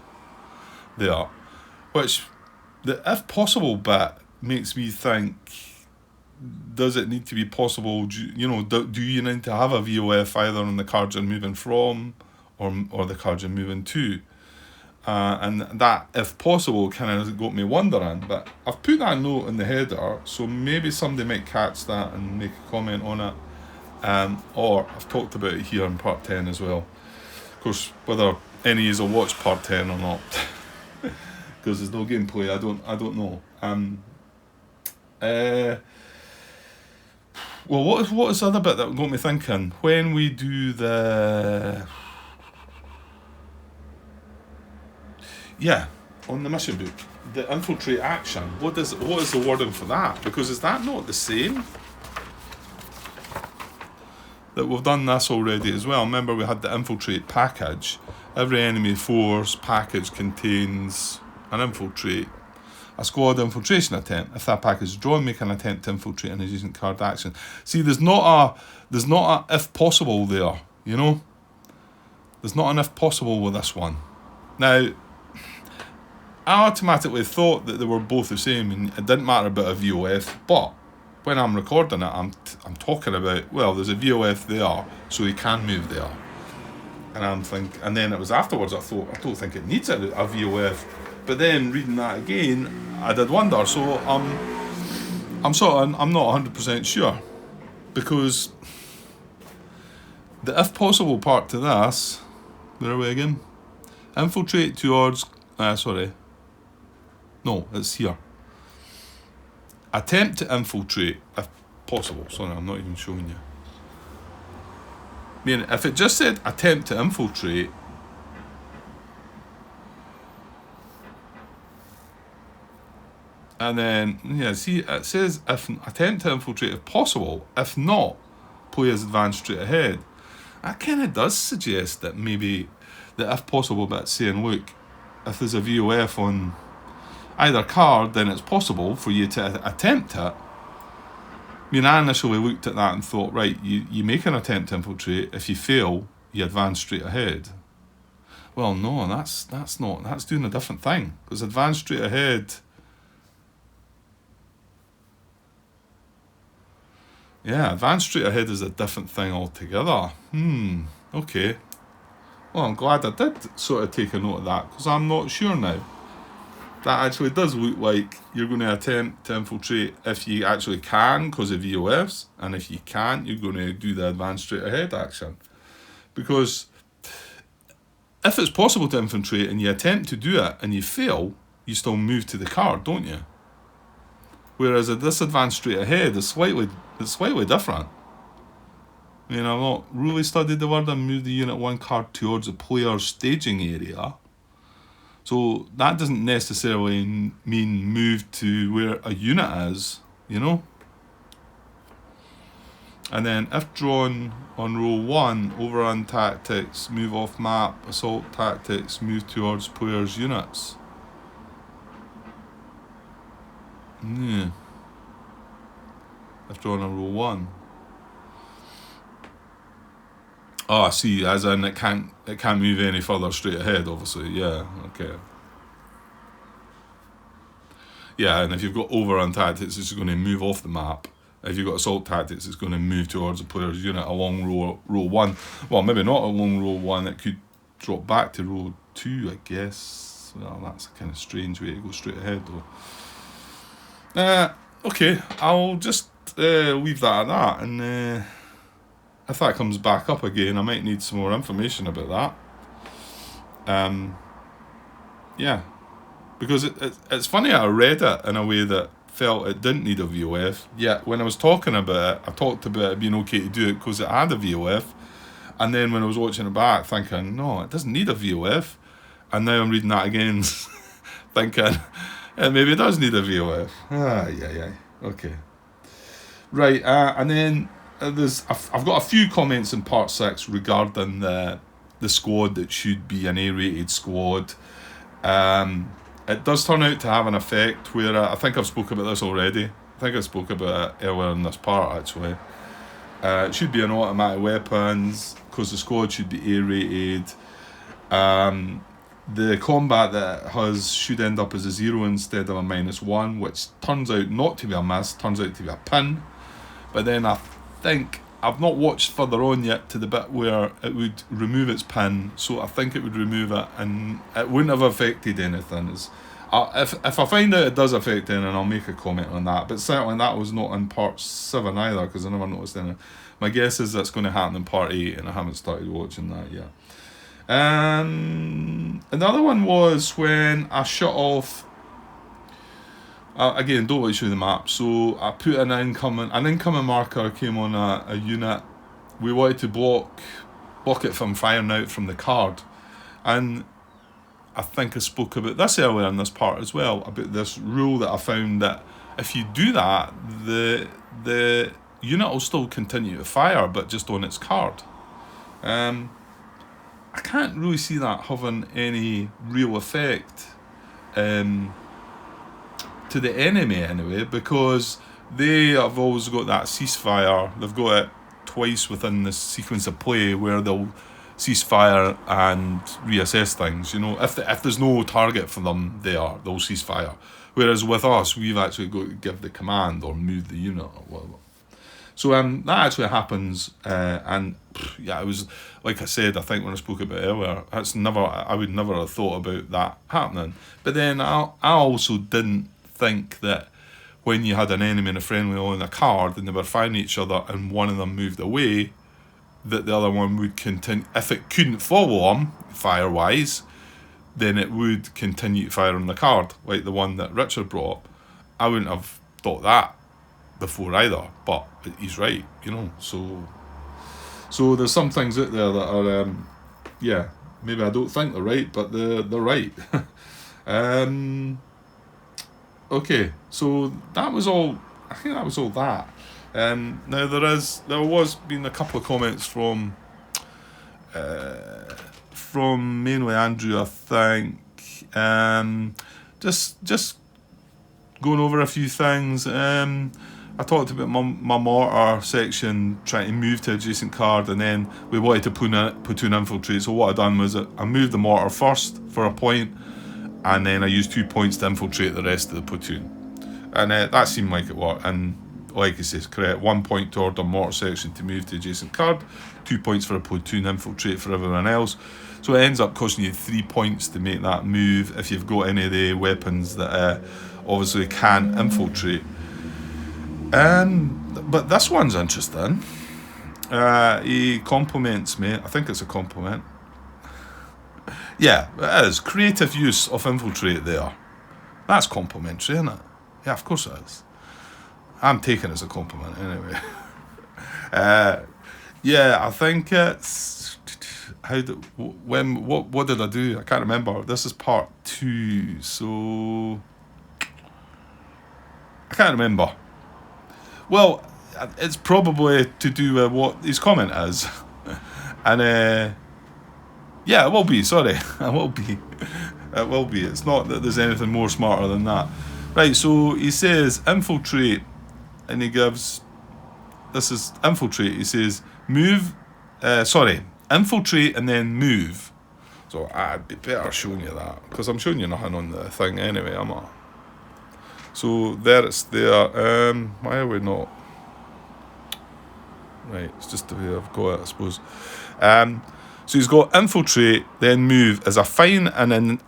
there, which the if possible bit makes me think, does it need to be possible? Do you need to have a VOF either on the cards you're moving from or the cards you're moving to? And that, if possible, kind of got me wondering. But I've put that note in the header, so maybe somebody might catch that and make a comment on it. Or I've talked about it here in part 10 as well. Of course, whether any of you will watch part 10 or not, because there's no gameplay, I don't know. Well, what is the other bit that got me thinking? When we do on the mission book, the infiltrate action, what is the wording for that? Because is that not the same? That we've done this already as well. Remember, we had the infiltrate package. Every enemy force package contains an infiltrate. A squad infiltration attempt. If that package is drawn, make an attempt to infiltrate an adjacent card action. See, there's not a if possible there, you know? There's not an if possible with this one. Now, I automatically thought that they were both the same, and it didn't matter about a VOF, but when I'm recording it, I'm talking about, well, there's a VOF there, so he can move there. And then it was afterwards I thought, I don't think it needs a VOF. But then reading that again, I did wonder. So I'm not 100% sure, because the if possible part to this, where are we again? Infiltrate towards. No, it's here. Attempt to infiltrate if possible. Sorry, I'm not even showing you. I mean, if it just said attempt to infiltrate. And then, see, it says if attempt to infiltrate if possible. If not, players advance straight ahead. That kind of does suggest that maybe the if possible bit saying, look, if there's a VOF on either card, then it's possible for you to attempt it. I mean, I initially looked at that and thought, right, you make an attempt to infiltrate. If you fail, you advance straight ahead. Well, no, that's doing a different thing. Because advance straight ahead. Yeah, advance straight ahead is a different thing altogether. Okay. Well, I'm glad I did sort of take a note of that, because I'm not sure now. That actually does look like you're going to attempt to infiltrate if you actually can, because of VOFs, and if you can't, you're going to do the advance straight ahead action. Because if it's possible to infiltrate and you attempt to do it and you fail, you still move to the card, don't you? Whereas this advance straight ahead is slightly different. I mean, I've not really studied the word and move the unit one card towards the player's staging area. So that doesn't necessarily mean move to where a unit is, you know? And then if drawn on roll 1, overrun tactics, move off map, assault tactics, move towards players' units. Yeah. If drawn on roll 1. Oh, I see, as in it can't move any further straight ahead, obviously. Yeah, okay. Yeah, and if you've got overrun tactics, it's going to move off the map. If you've got assault tactics, it's going to move towards the player's unit along row 1. Well, maybe not along row 1, it could drop back to row 2, I guess. Well, that's a kind of strange way to go straight ahead, though. Okay, I'll just leave that at that, and if that comes back up again, I might need some more information about that. Yeah, because it's funny, I read it in a way that felt it didn't need a VOF, yet when I was talking about it, I talked about it being okay to do it because it had a VOF, and then when I was watching it back thinking, no, it doesn't need a VOF, and now I'm reading that again thinking, maybe it does need a VOF. Yeah, okay. Right, and then I've got a few comments in part 6 regarding the squad that should be an A-rated squad. It does turn out to have an effect where I think I've spoke about this already. I think I spoke about it earlier in this part, actually. It should be an automatic weapons because the squad should be A-rated. The combat that it has should end up as a 0 instead of a -1, which turns out not to be a miss, turns out to be a pin. But then I think I've not watched further on yet to the bit where it would remove its pin, so I think it would remove it and it wouldn't have affected anything. If I find out it does affect anything, I'll make a comment on that. But certainly that was not in part 7 either, because I never noticed anything. My guess is that's going to happen in part 8, and I haven't started watching that yet. Another one was when I shut off. Again, don't want to show the map. So I put an incoming marker came on a unit. We wanted to block it from firing out from the card, and I think I spoke about this earlier in this part as well, about this rule that I found that if you do that, the unit will still continue to fire, but just on its card. I can't really see that having any real effect to the enemy anyway, because they have always got that ceasefire. They've got it twice within the sequence of play where they'll ceasefire and reassess things. You know, if there's no target for them there, they'll ceasefire. Whereas with us, we've actually got to give the command or move the unit or whatever. So that actually happens, and yeah, it was like I said. I think when I spoke about it earlier, I would never have thought about that happening. But then I also didn't think that when you had an enemy and a friendly on a card and they were firing each other and one of them moved away, that the other one would continue. If it couldn't follow them fire wise, then it would continue to fire on the card, like the one that Richard brought up. I wouldn't have thought that before either, but he's right, you know. So there's some things out there that are, yeah, maybe I don't think they're right, but they're right. Okay, so that was all. I think that was all that. Now there was been a couple of comments from mainly Andrew, I think. Just going over a few things. I talked about my mortar section trying to move to adjacent card, and then we wanted to platoon infiltrate. So what I done was I moved the mortar first for a point, and then I used 2 points to infiltrate the rest of the platoon, and that seemed like it worked. And like it says, correct, 1 point to order mortar section to move to adjacent card, 2 points for a platoon infiltrate for everyone else. So it ends up costing you 3 points to make that move if you've got any of the weapons that obviously can infiltrate. But this one's interesting. He compliments me. I think it's a compliment. Yeah, it is. Creative use of infiltrate there. That's complimentary, isn't it? Yeah, of course it is. I'm taking it as a compliment anyway. Yeah, I think it's what did I do? I can't remember. This is part 2, so I can't remember. Well, it's probably to do with what his comment is, and yeah, it will be. Sorry, it will be. It will be. It's not that there's anything more smarter than that. Right. So he says infiltrate, and he gives. This is infiltrate. He says move. Infiltrate and then move. So I'd be better showing you that, because I'm showing you nothing on the thing anyway, am I? So there it's there. Why are we not? Right, it's just the way I've got it, I suppose. So he's got infiltrate, then move as a fine and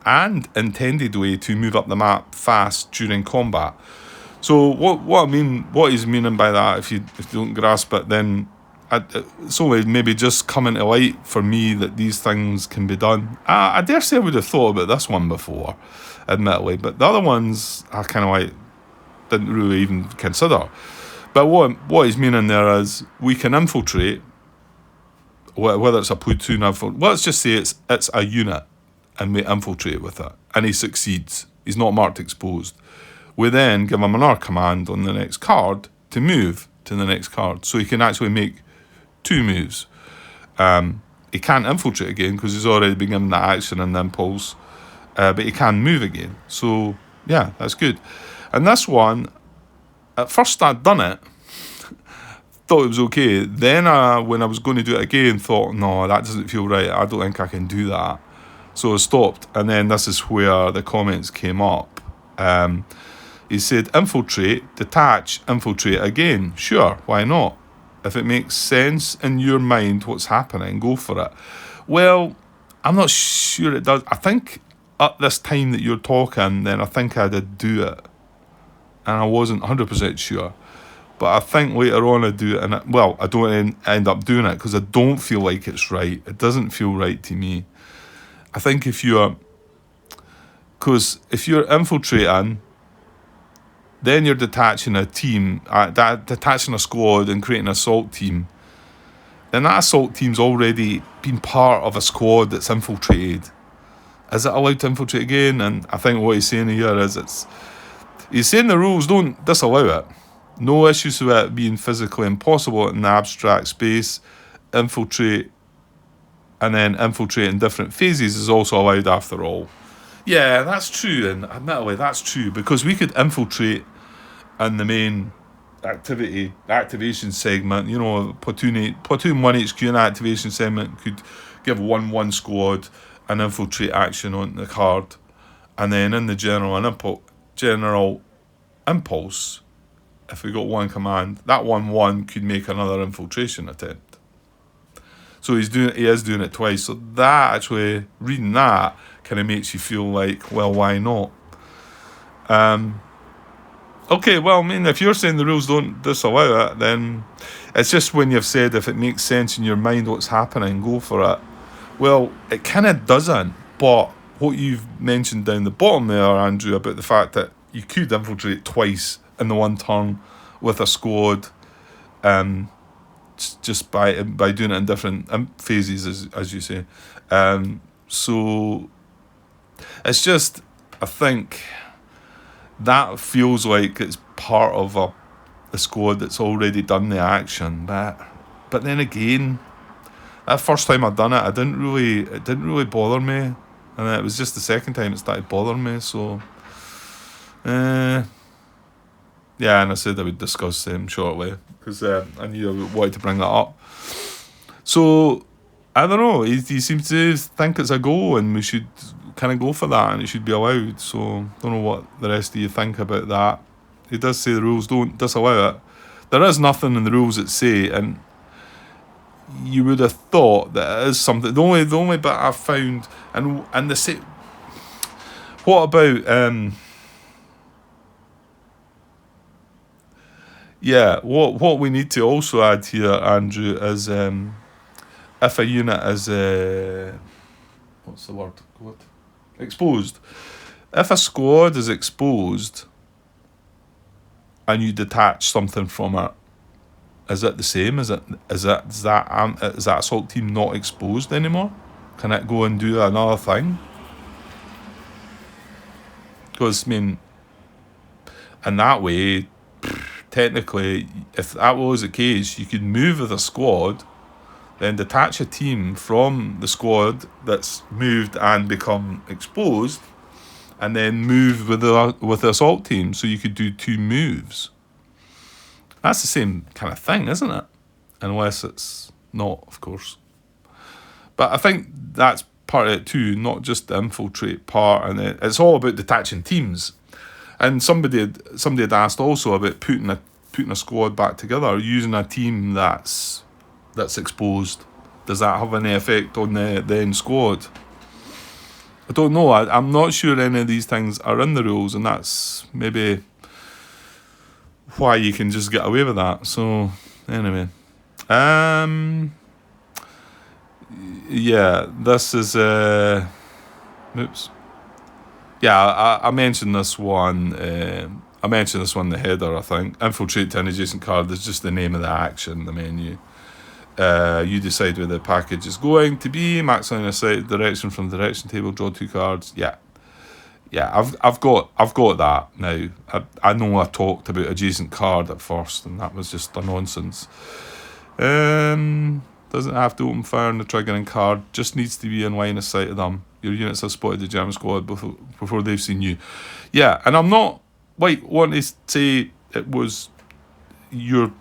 intended way to move up the map fast during combat. So what he's meaning by that, if you don't grasp it, then it's only maybe just coming to light for me that these things can be done. I dare say I would have thought about this one before, admittedly, but the other ones I kind of like didn't really even consider. But what he's meaning there is we can infiltrate, whether it's a platoon infiltrate. Let's just say it's a unit, and we infiltrate with it, and he succeeds. He's not marked exposed. We then give him another command on the next card to move to the next card, so he can actually make 2 moves. He can't infiltrate again because he's already been given that action and the impulse, but he can move again. So yeah, that's good. And this one, at first I'd done it, thought it was okay. Then when I was going to do it again, thought, no, that doesn't feel right. I don't think I can do that. So I stopped. And then this is where the comments came up. He said, infiltrate, detach, infiltrate again. Sure, why not? If it makes sense in your mind what's happening, go for it. Well, I'm not sure it does. I think at this time that you're talking, then I think I did do it. And I wasn't 100% sure. But I think later on I do it, and I don't end up doing it because I don't feel like it's right. It doesn't feel right to me. I think if you're infiltrating, then you're detaching a team, detaching a squad and creating an assault team. Then that assault team's already been part of a squad that's infiltrated. Is it allowed to infiltrate again? And I think what he's saying here is he's saying the rules don't disallow it. No issues with it being physically impossible in the abstract space. Infiltrate and then infiltrate in different phases is also allowed after all. Yeah, that's true, and admittedly that's true, because we could infiltrate in the main activation segment. You know, Platoon 1 HQ and activation segment could give 1-1 squad an infiltrate action on the card, and then in the general impulse, if we got one command, that 1-1 could make another infiltration attempt. So he is doing it twice. So that actually, reading that, kind of makes you feel like, well, why not? Okay, well, I mean, if you're saying the rules don't disallow it, then it's just when you've said if it makes sense in your mind what's happening, go for it. Well, it kind of doesn't, but what you've mentioned down the bottom there, Andrew, about the fact that you could infiltrate twice in the one turn with a squad, just by doing it in different phases, as you say. So it's just, I think that feels like it's part of a squad that's already done the action. But then again, that first time I'd done it, it didn't really bother me, and it was just the second time it started bothering me. So, yeah, and I said I would discuss them shortly because I knew I wanted to bring that up. So, I don't know. He seems to think it's a go, and we should kind of go for that, and it should be allowed. So, don't know what the rest of you think about that. He does say the rules don't disallow it. There is nothing in the rules that say, and you would have thought that it is something. The only bit I've found, and the say, what about yeah, what we need to also add here, Andrew, is if a unit is what's the word? What? Exposed. If a squad is exposed and you detach something from it, is it the same? Is that assault team not exposed anymore? Can it go and do another thing? Because I mean, in that way, technically, if that was the case, you could move with a squad, then detach a team from the squad that's moved and become exposed, and then move with the assault team. So you could do 2 moves. That's the same kind of thing, isn't it? Unless it's not, of course. But I think that's part of it too, not just the infiltrate part, and it's all about detaching teams. And somebody had asked also about putting a squad back together, using a team that's exposed. Does that have any effect on the end squad? I don't know. I'm not sure any of these things are in the rules, and that's maybe why you can just get away with that. So anyway, yeah, this is oops. Yeah, I mentioned this one. I mentioned this one in the header, I think. Infiltrate to an adjacent card is just the name of the action, the menu. You decide where the package is going to be. Max line of sight direction from the direction table. Draw 2 cards. Yeah. I've got that now. I know I talked about adjacent card at first, and that was just a nonsense. Doesn't have to open fire on the triggering card. Just needs to be in line of sight of them. Your units have spotted the German squad before they've seen you. Yeah, and I'm not wanting to say it was your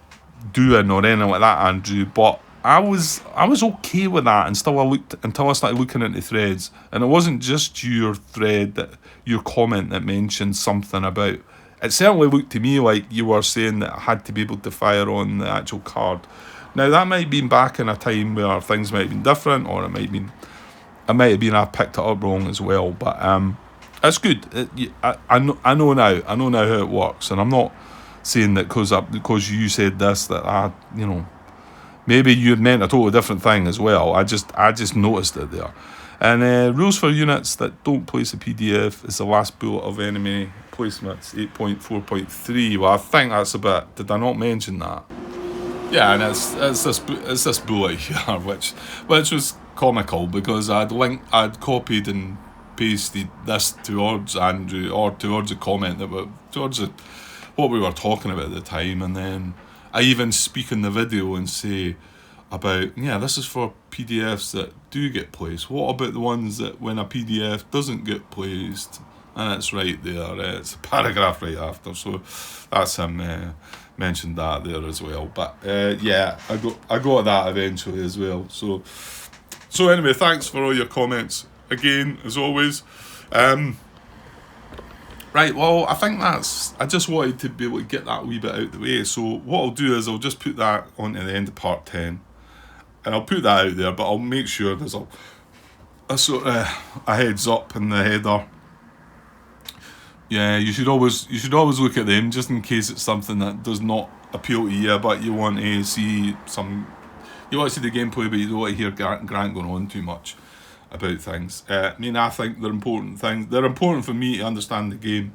doing or anything like that, Andrew, but I was okay with that until I started looking into threads, and it wasn't just your comment that mentioned something about. It certainly looked to me like you were saying that I had to be able to fire on the actual card. Now that might have been back in a time where things might have been different, or it might have been it might have been I picked it up wrong as well, but it's good. I know now how it works, and I'm not saying that because you said this that maybe you meant a totally different thing as well. I just noticed it there. And rules for units that don't place a PDF is the last bullet of enemy placements 8.4.3. Well, I think that's a bit. Did I not mention that? Yeah, and it's this bullet here, which was comical because I'd copied and pasted this towards Andrew or towards a comment towards what we were talking about at the time, and then I even speak in the video and say about this is for PDFs that do get placed. What about the ones that when a PDF doesn't get placed? And it's right there. It's a paragraph right after. So that's him mentioned that there as well. But I got that eventually as well. So anyway, thanks for all your comments again as always. Right, well, I think I just wanted to be able to get that wee bit out the way. So what I'll do is I'll just put that onto the end of part 10. And I'll put that out there, but I'll make sure there's a sort of a heads up in the header. Yeah, you should always look at them just in case it's something that does not appeal to you, but you want to see the gameplay, but you don't want to hear Grant going on too much about things. I think they're important things. They're important for me to understand the game,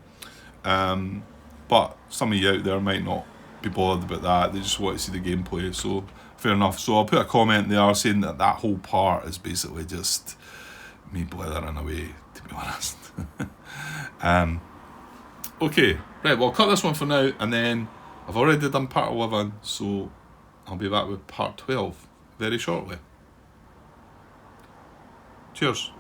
but some of you out there might not be bothered about that. They just want to see the gameplay, so fair enough. So I'll put a comment there saying that whole part is basically just me blithering away, to be honest. Okay, right, well, I'll cut this one for now, and then I've already done part 11, so I'll be back with part 12 very shortly. Cheers.